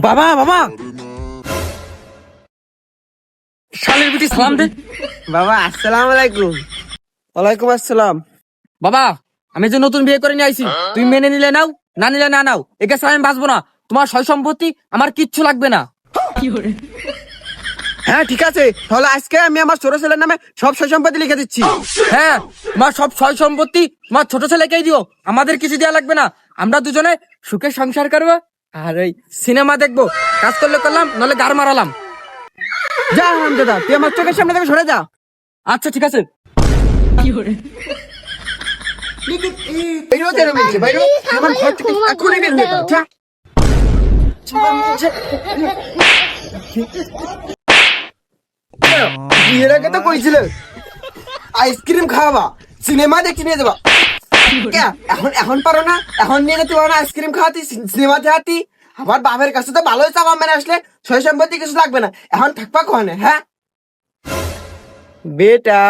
বাবা বাবা শালের বিটি সালাম দে। বাবা আসসালামু আলাইকুম। ওয়ালাইকুম আসসালাম। বাবা আমি যে নতুন বিয়ে করে নিয়ে আইছি, তুমি মেনে নিলে নাও, না নিলে না নাও, একে ছাড়া আমি বাঁচবো না। তোমার সয় সম্পত্তি আমার কিচ্ছু লাগবে না। হ্যাঁ ঠিক আছে, তাহলে আজকে আমি আমার ছোট ছেলের নামে সব সয় সম্পত্তি লিখে দিচ্ছি। হ্যাঁ, তোমার সব সয় সম্পত্তি তোমার ছোট ছেলেকেই দিও, আমাদের কিছু দেওয়া লাগবে না। আমরা দুজনে সুখে সংসার করবো আর এই সিনেমা দেখবো। কাজ করলে করলাম, নলে গার মারালাম। যা হারামজাদা, তুই আমার চোখের সামনে থেকে সরে যা। আচ্ছা ঠিক আছে। বাইরেও তেরো মিনিট, বাইরেও আমার ঘর থেকে এখনই বের হয়ে যা। বিয়ের আগে তো কইছিল আইসক্রিম খাওয়াবা, সিনেমা দেখতে নিয়ে যাবা। এখন এখন পারো না, এখন নিয়ে যেতে পারো না আইসক্রিম খাওয়াতি, সিনেমা দেখাতি। আমার বাপের কাছে তো ভালোই চাপ, মানে আসলে সয় সম্পত্তি কিছু লাগবে না, এখন থাকবা কোনে? হ্যাঁ বেটা